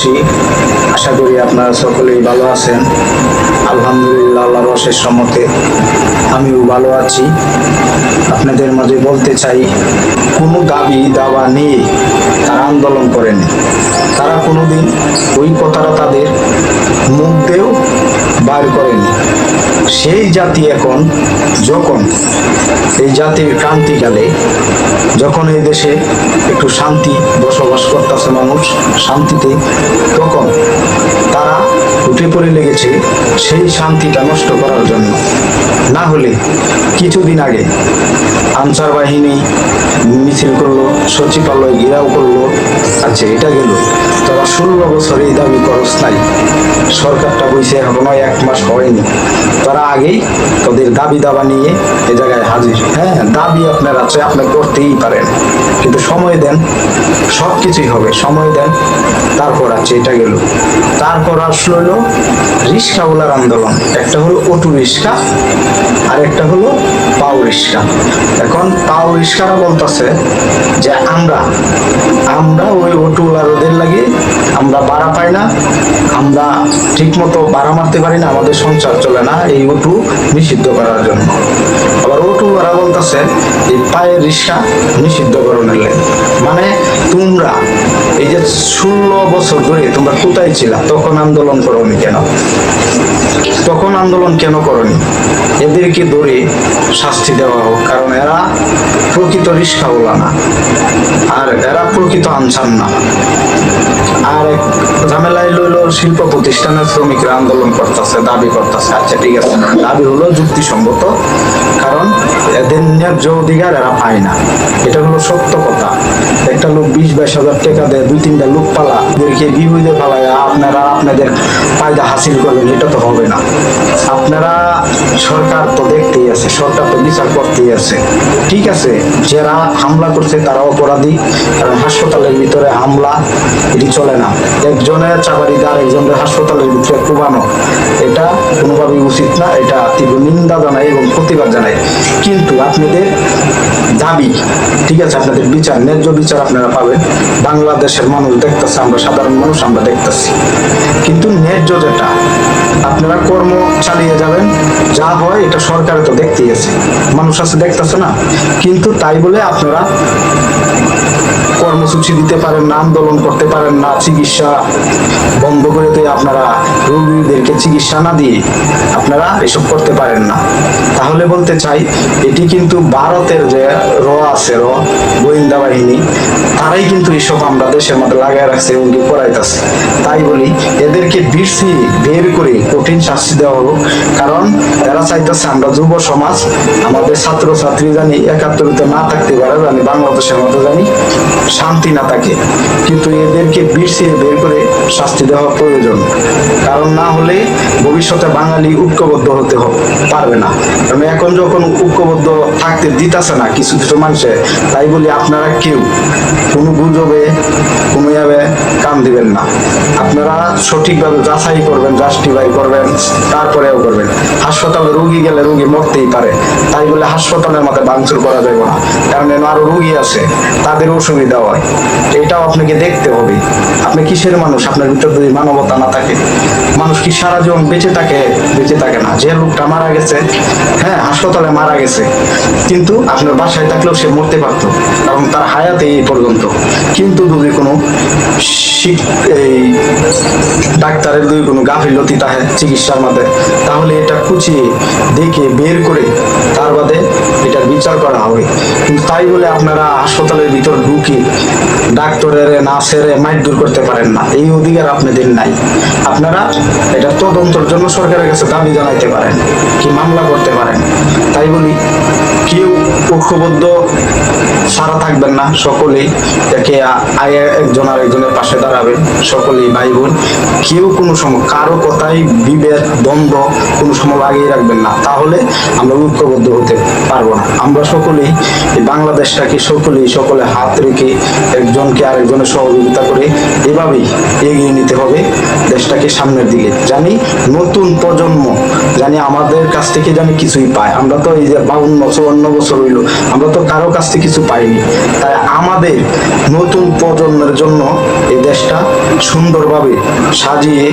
দেশবাসী, আশা করি আপনারা সকলেই ভালো আছেন। আলহামদুলিল্লাহ, আল্লাহর অশেষ রহমতে আমিও ভালো আছি। আপনাদের মাঝে বলতে চাই, কোনো দাবি দাওয়া নিয়ে তারা আন্দোলন করেনি। তারা কোনোদিন ওই কথাটা তাদের মুখ দিয়েও বার করেনি। সেই জাতি এখন যখন এই জাতির ক্রান্তিকালে যখন এই দেশে একটু শান্তি বসবাস করতেছে মানুষ শান্তিতে, তখন তারা উঠে পড়ে লেগেছে সেই শান্তিটা নষ্ট করার জন্য। না হলে কিছুদিন আগে আনসার বাহিনী মিছিল করলো, সচিবালয় ঘেরাও করলো। আচ্ছা, এটা গেল। তারা 16 বছর এই দাবি করস নাই, সরকারটা বইছে এখনো 1 মাস হয়নি। তারা আগেই তাদের দাবি দাবা নিয়ে এ জায়গায় হাজির। হ্যাঁ, দাবি আপনার আছে, আপনি করতেই পারেন, কিন্তু সময় দেন, সবকিছুই হবে। সময় দেন। তারপর আছে, এটা গেল। তারপর আসলো হলো রিক্সাওয়ালার আন্দোলন। একটা হলো অটো রিক্সা আর একটা হলো পাও রিক্সা। এখন পাও রিক্সারা বলতেছে যে আমরা ওই অটোওয়ালাদের লাগে আমরা ভাড়া পাই না, আমরা ঠিক মতো ভাড়া মারতে পারি না, আমাদের সংসার চলে না, এই অটো নিষিদ্ধ করার জন্য। আবার অটোওয়ালা বলতেছে এই পায়ের রিক্সা নিষিদ্ধ করণের লাগে। মানে তোমরা এই যে 16 বছর ধরে তোমরা কোথায় ছিলা? তখন আন্দোলন করোনি কেন? তখন আন্দোলন কেন করনি? এদেরকে ধরে শাস্তি দেওয়া হোক, কারণ এরা প্রকৃত রিক্সাওয়ালা না, আর এরা প্রকৃত আনসার না। আর ঝামেলায় লইল শিল্প প্রতিষ্ঠানের শ্রমিকরা আন্দোলন করতেছে, দাবি করতেছে। আচ্ছা, ঠিক আছে, দাবি হলো যুক্তিসঙ্গত, কারণ এদের ন্যায্য অধিকার এরা পায় না, এটা হলো সত্য কথা। একটা লোক 20-22 হাজার টাকা দেয়, 2-3টা লোক পালা এদেরকে বিবুদে পালায় আপনারা আপনাদের ফায়দা হাসিল করবেন, এটা তো হবে না। আপনারা সরকার তো দেখতেই আছে, সরকার তো বিচার করতেই আছে। ঠিক আছে, যারা হামলা করছে তারা অপরাধী, কারণ হাসপাতালের ভিতরে হামলা এটি চলে না। একজনের চাকরি দিয়ে আরেকজনের হাসপাতালের ভিতরে কোবানো, এটা কোনোভাবেই উচিত না। এটা তীব্র নিন্দা জানাই এবং প্রতিবাদ জানাই। কিন্তু আপনাদের দাবি, ঠিক আছে, আপনাদের বিচার, ন্যায্য বিচার আপনারা পাবেন। বাংলাদেশের মানুষ দেখতেছে, আমরা সাধারণ মানুষ আমরা দেখতেছি। কিন্তু ন্যায্য যেটা, আপনারা কর্ম চালিয়ে যাবেন, যা হয় এটা সরকারে তো দেখতেই আছে, মানুষ আছে দেখতেছে না। কিন্তু তাই বলে আপনারা কর্মসূচি দিতে পারেন না, আন্দোলন করতে পারেন না, চিকিৎসা বন্ধ করে দিয়ে আপনারা রোগীদেরকে চিকিৎসা না দিয়ে আপনারা এসব করতে পারেন না। তাহলে বলতে চাই, এটি কিন্তু ভারতের যে আছে গোয়েন্দা বাহিনী, তারাই কিন্তু এসব আমরা দেশের মধ্যে লাগাই রাখছে এবং করাইতেছে। তাই বলি, এদেরকে বের করে কঠিন শাস্তি দেওয়া হোক, কারণ এরা চাইতেছে আমরা যুব সমাজ, আমাদের ছাত্র ছাত্রী জানি একাত্তরিত না থাকতে পারে, জানি বাংলাদেশের মধ্যে জানি শান্তি না থাকে। কিন্তু এদেরকে বের করে শাস্তি দেওয়া প্রয়োজন, কারণ না হলে ভবিষ্যতে বাঙালি ঐক্যবদ্ধ হতে পারবে না। কারণ এখন যখন ঐক্যবদ্ধ থাকতে দিতেছে না কিছু কিছু মানুষে, তাই বলি আপনারা কেউ কোনো গুজবে কোনো কান দিবেন না। আপনারা সঠিকভাবে যাচাই করবেন, জাস্টিফাই করবেন, তারপরেও করবেন। হাসপাতালে রোগী গেলে রোগী মরতেই পারে, তাই বলে হাসপাতালের মধ্যে ভাঙচুর করা যাবে না, কারণ আরো রোগী আছে, তাদের অসুবিধা হয়। এটাও আপনাকে দেখতে হবে। আপনি কিসের মানুষ? আপনার ভিতর যদি মানবতা না থাকে, মানুষ কি সারা জীবন বেঁচে থাকে? বেঁচে থাকে না। যে লোকটা মারা গেছে, হ্যাঁ, হাসপাতালে মারা গেছে, কিন্তু আপনার বাসায় থাকলেও সে মরতে পারতো, কারণ তার হায়াতে এই পর্যন্ত। কিন্তু যদি কোনো এই ডাক্তারের যদি কোনো গাফিলতি থাকে চিকিৎসার মধ্যে, তাহলে এটা খুঁচিয়ে দেখে বের করে তার বাদে এটার বিচার করা হবে। কিন্তু তাই বলে আপনারা হাসপাতালের ভিতর ঢুকে ডাক্তারের নার্সের মারধর করতে পারেন না, এই অধিকার আপনাদের নাই। আপনারা এটা তদন্তের জন্য সরকারের কাছে দাবি জানাইতে পারেন, কি মামলা করতে পারেন। তাই বলি, কেউ পক্ষবদ্ধ সারা থাকবেন না, সকলেই একে একজন আরেকজনের পাশে দাঁড়াবেন, সকলেই ভাই বোন। কেউ কোনো সময় কারো কথাই বিভেদ দ্বন্দ্ব কোনো সময় লাগিয়ে রাখবেন না, তাহলে আমরা ঐক্যবদ্ধ হতে পারবো না। আমরা সকলেই এই বাংলাদেশটাকে সকলে হাত রেখে একজনকে আরেকজনের সহযোগিতা করে এভাবেই এগিয়ে নিতে হবে দেশটাকে সামনের দিকে। জানি নতুন প্রজন্ম জানি আমাদের কাছ থেকে জানি কিছুই পায়। আমরা তো এই যে 52-54 বছর হইলো, আমরা তো কারো কাছ থেকে কিছু পাইনি। তাই আমাদের নতুন প্রজন্মের জন্য এই দেশটা সুন্দরভাবে সাজিয়ে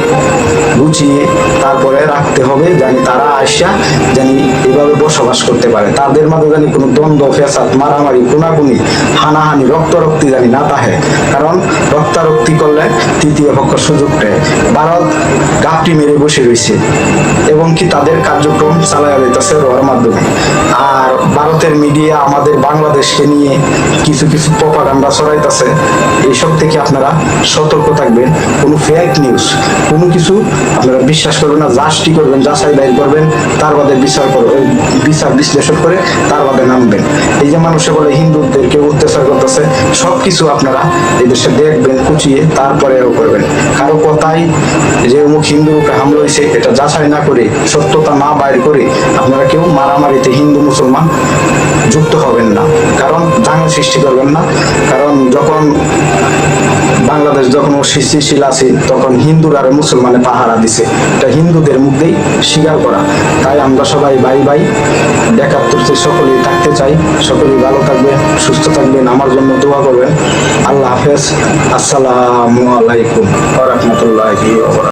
গুছিয়ে তারপরে রাখতে হবে, জানি তারা আসা জানি এভাবে বসবাস করতে পারে, তাদের মাঝে জানি কোনো দ্বন্দ্ব ফ্যাসাদ মারামারি খুনাখুনি হানাহানি রক্তারক্তি জানি না থাকে। কারণ রক্তারক্তি করলে তৃতীয় পক্ষ সুযোগ নেয়। ভারত গাপটি মেরে বসে রয়েছে এবং কি তাদের কার্যক্রম চালায় যাইতেছে রোয়ার মাধ্যমে। আর ভারতের মিডিয়া আমাদের বাংলাদেশকে নিয়ে কিছু কিছু প্রপাগান্ডা ছড়াইতেছে, এইসব থেকে আপনারা সতর্ক থাকবেন। কোনো ফেক নিউজ কোনো কিছু আপনারা বিশ্বাস করবেন না, যাচাই করবেন, যাচাই বাই করবেন, তার বাদে বিচার বিশ্লেষণ করে তার বাদে নামবেন। এই যে মানুষে বলে হিন্দুদেরকে অত্যাচার করতেছে, সবকিছু আপনারা এই দেশে দেখবেন, কুচিয়ে তারপরে করবেন। কারো কথাই যে অমুক হিন্দুর উপরে হামলা হয়েছে এটা যাচাই না করে সত্যতা না বাইর করে আপনারা কেউ মারামারিতে হিন্দু মুসলমান যুক্ত হবেন না, কারণ দাঙ্গা সৃষ্টি করবেন না। কারণ যখন বাংলাদেশ যখন সৃষ্টিশীল আছে তখন হিন্দুরা আর মুসলমানে পাহারা দিছে, এটা হিন্দুদের মধ্যেই স্বীকার করা। তাই আমরা সবাই ভাই ভাই একাত্তরতে সকলেই থাকতে চাই। সকলেই ভালো থাকবেন, সুস্থ থাকবেন, আমার জন্য দোয়া করবেন। আল্লাহ হাফেজ। আসসালামু আলাইকুম ওয়া রাহমাতুল্লাহি ওয়া বারাকাতুহু।